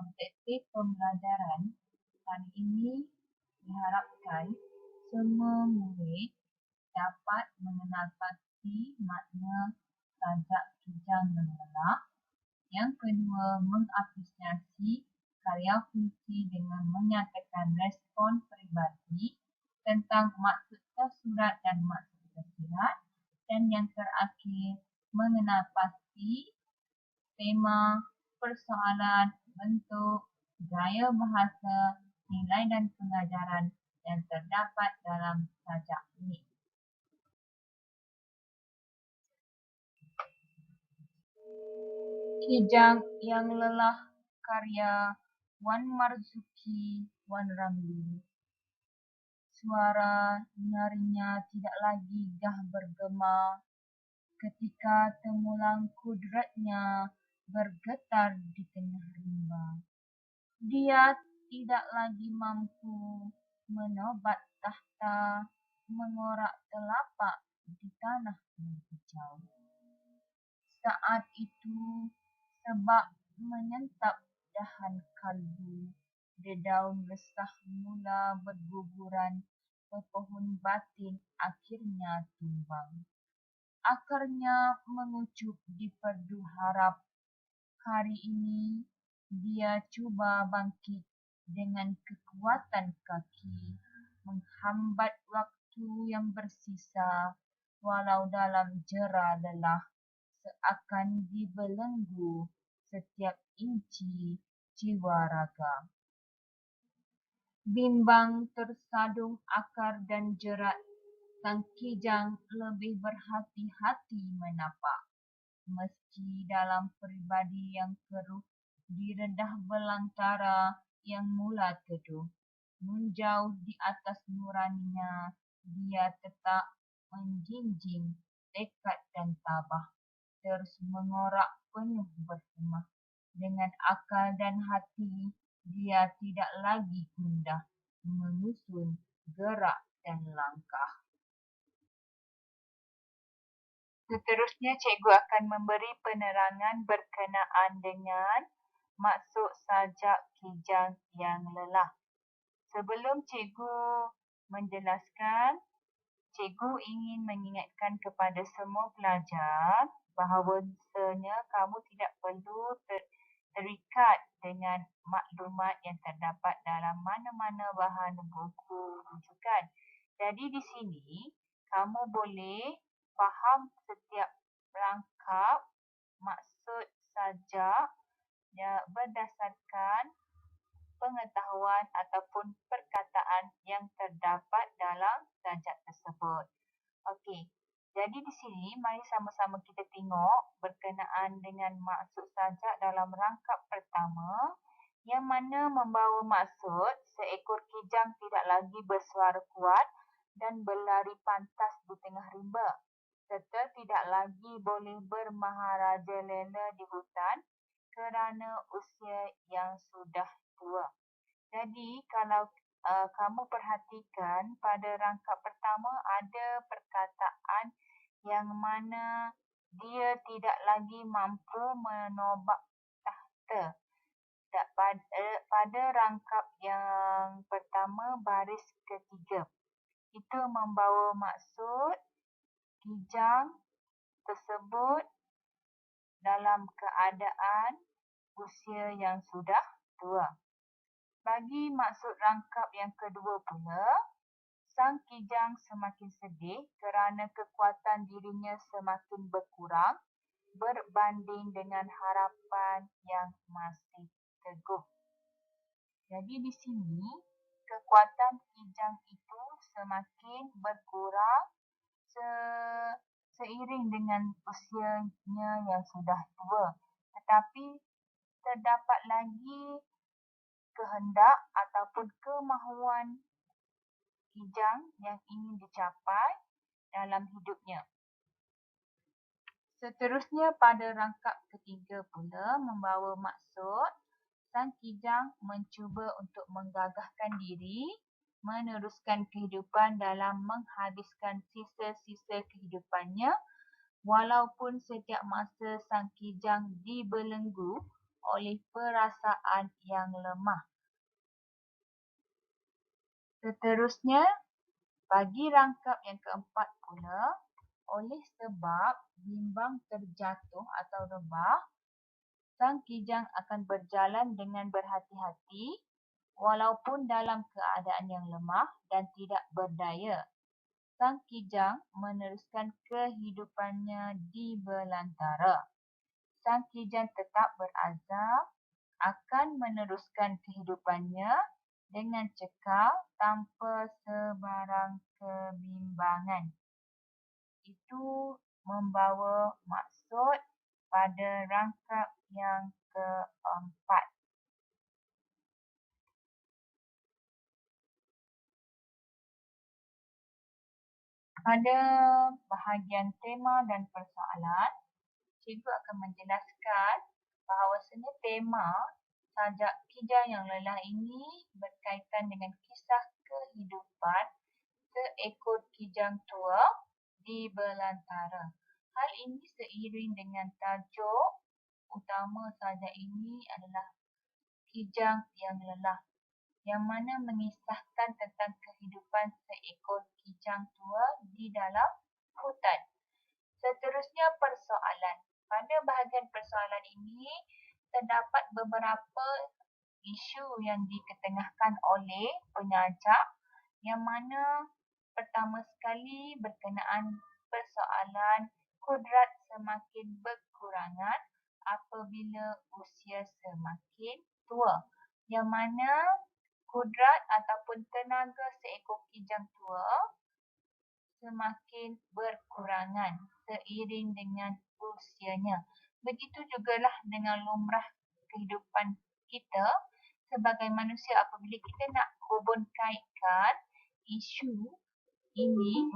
objektif pembelajaran kali ini diharapkan semua murid dapat mengenal pasti makna sajak kijang mengelak. Yang kedua, mengapresiasi karya puisi dengan menyatakan respon peribadi tentang maksud tersurat dan maksud tersirat. Dan yang terakhir, mengenal pasti tema, persoalan, bentuk, gaya bahasa, nilai dan pengajaran yang terdapat dalam sajak ini. Kijang yang Lelah karya Wan Marzuki Wan Ramli. Suara nyaringnya tidak lagi gah bergema ketika temulang kudratnya bergetar di tengah rimba. Dia tidak lagi mampu menobat tahta, mengorak telapak di tanah yang hijau. Saat itu, sebab menyentap dahan kalbu, dedaun resah mula berguguran, pepohon batin akhirnya tumbang. Akarnya mengucup di perdu harap. Hari ini, dia cuba bangkit dengan kekuatan kaki, menghambat waktu yang bersisa, walau dalam jera lelah, seakan dibelenggu setiap inci jiwa raga. Bimbang tersadung akar dan jerat, sang kijang lebih berhati-hati menapak. Meski dalam peribadi yang keruh, di rendah belantara yang mula teduh, menjauh di atas nuraninya, dia tetap menjinjing tekad dan tabah, terus mengorak penuh berhemah. Dengan akal dan hati, dia tidak lagi gundah menyusun gerak dan langkah. Seterusnya, cikgu akan memberi penerangan berkenaan dengan maksud sajak kijang yang lelah. Sebelum cikgu menjelaskan, cikgu ingin mengingatkan kepada semua pelajar bahawasanya kamu tidak perlu terikat dengan maklumat yang terdapat dalam mana-mana bahan buku rujukan. Jadi di sini, kamu boleh faham setiap rangkap maksud sajak berdasarkan pengetahuan ataupun perkataan yang terdapat dalam sajak tersebut. Okey, jadi di sini mari sama-sama kita tengok berkenaan dengan maksud sajak dalam rangkap pertama, yang mana membawa maksud seekor kijang tidak lagi bersuara kuat dan berlari pantas di tengah rimba, serta tidak lagi boleh bermaharaja lela di hutan kerana usia yang sudah tua. Jadi kalau kamu perhatikan pada rangkap pertama ada perkataan yang mana dia tidak lagi mampu menobak tahta. Pada rangkap yang pertama baris ketiga, itu membawa maksud kijang tersebut dalam keadaan usia yang sudah tua. Bagi maksud rangkap yang kedua pula, sang kijang semakin sedih kerana kekuatan dirinya semakin berkurang berbanding dengan harapan yang masih teguh. Jadi di sini, kekuatan kijang itu semakin berkurang seiring dengan usianya yang sudah tua. Tetapi terdapat lagi kehendak ataupun kemahuan kijang yang ingin dicapai dalam hidupnya. Seterusnya pada rangkap ketiga pula membawa maksud sang kijang mencuba untuk menggagahkan diri, meneruskan kehidupan dalam menghabiskan sisa-sisa kehidupannya, walaupun setiap masa sang kijang dibelenggu oleh perasaan yang lemah. Seterusnya, bagi rangkap yang keempat pula, oleh sebab bimbang terjatuh atau rebah, sang kijang akan berjalan dengan berhati-hati walaupun dalam keadaan yang lemah dan tidak berdaya. Sang kijang meneruskan kehidupannya di belantara. Sang kijang tetap berazam akan meneruskan kehidupannya dengan cekal tanpa sebarang kebimbangan. Itu membawa maksud pada rangkap yang keempat. Pada bahagian tema dan persoalan, cikgu akan menjelaskan bahawasanya tema sajak kijang yang lelah ini berkaitan dengan kisah kehidupan seekor kijang tua di belantara. Hal ini seiring dengan tajuk utama sajak ini adalah Kijang yang Lelah, yang mana mengisahkan tentang kehidupan seekor kijang tua di dalam hutan. Seterusnya persoalan. Pada bahagian persoalan ini, terdapat beberapa isu yang diketengahkan oleh penyajak yang mana pertama sekali berkenaan persoalan kudrat semakin berkurangan apabila usia semakin tua. Yang mana kudrat ataupun tenaga seekor kijang tua semakin berkurangan seiring dengan usianya. Begitu jugalah dengan lumrah kehidupan kita sebagai manusia apabila kita nak hubung kaitkan isu ini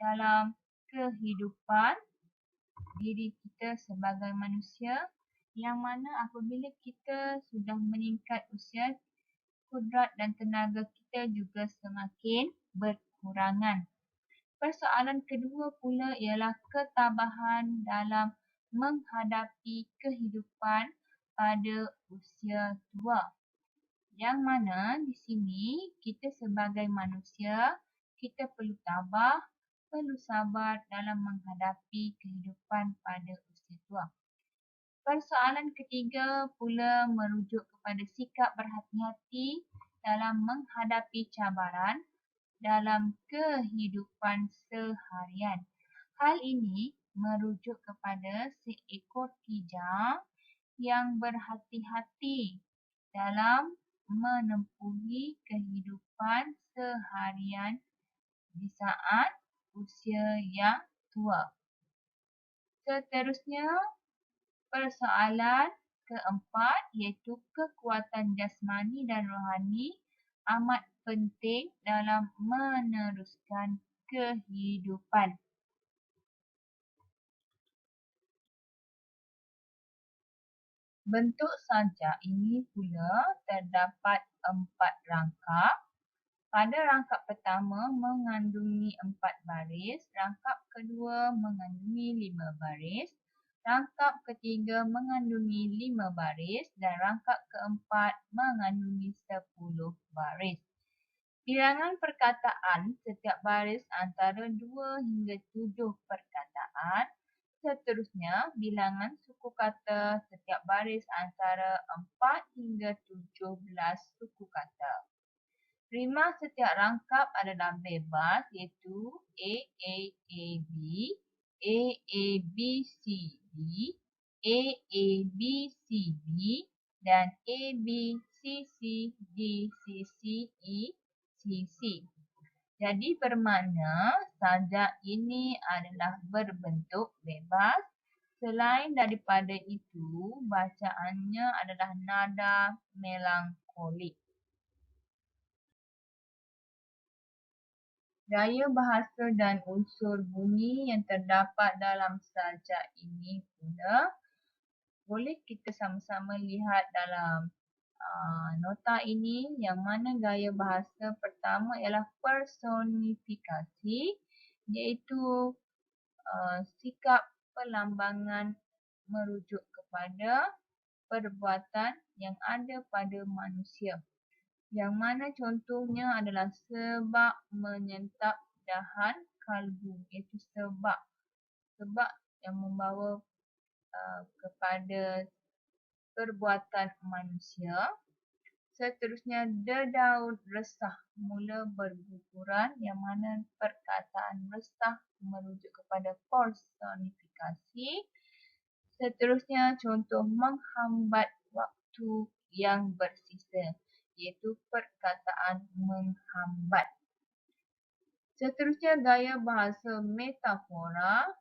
dalam kehidupan diri kita sebagai manusia, yang mana apabila kita sudah meningkat usia, kudrat dan tenaga kita juga semakin berkurangan. Persoalan kedua pula ialah ketabahan dalam menghadapi kehidupan pada usia tua. Yang mana di sini kita sebagai manusia, kita perlu tabah, perlu sabar dalam menghadapi kehidupan pada usia tua. Persoalan ketiga pula merujuk kepada sikap berhati-hati dalam menghadapi cabaran dalam kehidupan seharian. Hal ini merujuk kepada seekor kijang yang berhati-hati dalam menempuhi kehidupan seharian di saat usia yang tua. Seterusnya, persoalan keempat iaitu kekuatan jasmani dan rohani amat penting dalam meneruskan kehidupan. Bentuk sajak ini pula terdapat 4 rangkap. Pada rangkap pertama mengandungi 4 baris, rangkap kedua mengandungi 5 baris, rangkap ketiga mengandungi 5 baris dan rangkap keempat mengandungi 10 baris. Bilangan perkataan setiap baris antara 2 hingga 7 perkataan. Seterusnya, bilangan suku kata setiap baris antara 4 hingga 17 suku kata. Rima setiap rangkap adalah bebas iaitu A, A, A, B, A, A, B, C, D, A, A, B, C, B dan A, B, C, C, D, C, C, E, C, C. Jadi bermakna sajak ini adalah berbentuk bebas. Selain daripada itu, bacaannya adalah nada melankolik. Gaya bahasa dan unsur bunyi yang terdapat dalam sajak ini pula boleh kita sama-sama lihat dalam nota ini, yang mana gaya bahasa pertama ialah personifikasi, iaitu sikap perlambangan merujuk kepada perbuatan yang ada pada manusia. Yang mana contohnya adalah sebab menyentap dahan kalbu, iaitu sebab. Sebab yang membawa kepada perbuatan manusia. Seterusnya, dedaun resah mula berguguran, yang mana perkataan resah merujuk kepada personifikasi. Seterusnya, contoh menghambat waktu yang bersisa, iaitu perkataan menghambat. Seterusnya, gaya bahasa metafora,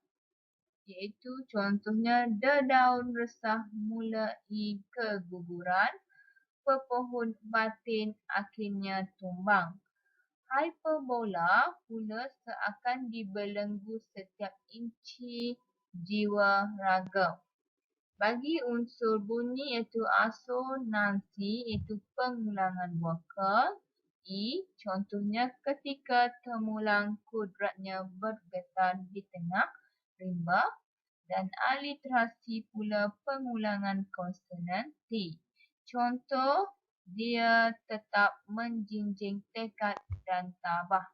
iaitu contohnya dedaun resah mulai keguguran, pepohon batin akhirnya tumbang. Hyperbola pula seakan dibelenggu setiap inci jiwa raga. Bagi unsur bunyi iaitu asonansi, iaitu pengulangan vokal. Contohnya ketika temulang kudratnya bergetar di tengah rimba. Dan aliterasi pula pengulangan konsonan T. Contoh, dia tetap menjinjing tekad dan tabah.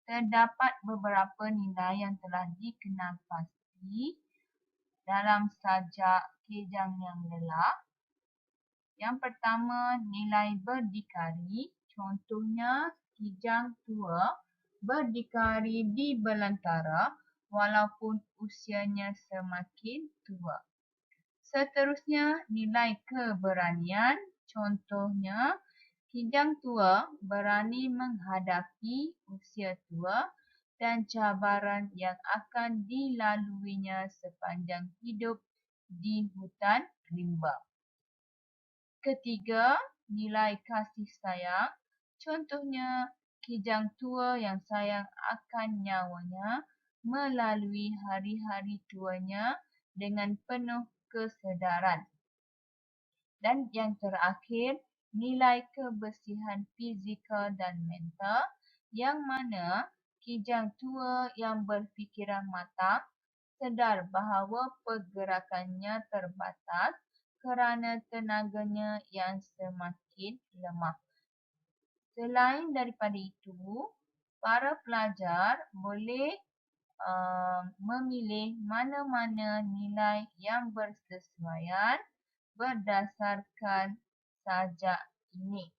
Terdapat beberapa nilai yang telah dikenal pasti dalam sajak Kejang yang Lelah. Yang pertama, nilai berdikari. Contohnya, Kijang tua berdikari di belantara walaupun usianya semakin tua. Seterusnya, nilai keberanian. Contohnya, Kijang tua berani menghadapi usia tua dan cabaran yang akan dilaluinya sepanjang hidup di hutan rimba. Ketiga, nilai kasih sayang. Contohnya, Kijang tua yang sayang akan nyawanya melalui hari-hari tuanya dengan penuh kesedaran. Dan yang terakhir, nilai kebersihan fizikal dan mental, yang mana Kijang tua yang berfikiran matang sedar bahawa pergerakannya terbatas kerana tenaganya yang semakin lemah. Selain daripada itu, para pelajar boleh memilih mana-mana nilai yang bersesuaian berdasarkan sajak ini.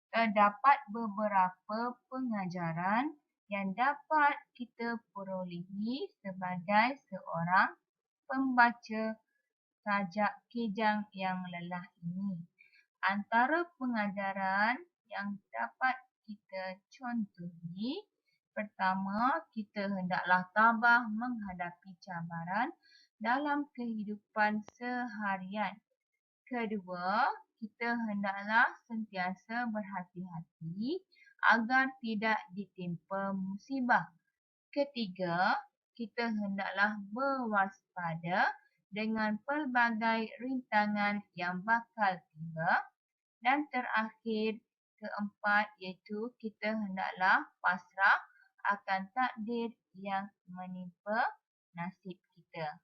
Terdapat beberapa pengajaran yang dapat kita perolehi sebagai seorang pembaca sajak Kejang yang Lelah ini. Antara pengajaran yang dapat kita contohi, pertama, kita hendaklah tabah menghadapi cabaran dalam kehidupan seharian. Kedua, kita hendaklah sentiasa berhati-hati agar tidak ditimpa musibah. Ketiga, kita hendaklah berwaspada dengan pelbagai rintangan yang bakal tiba. Dan terakhir, keempat, iaitu kita hendaklah pasrah akan takdir yang menimpa nasib kita.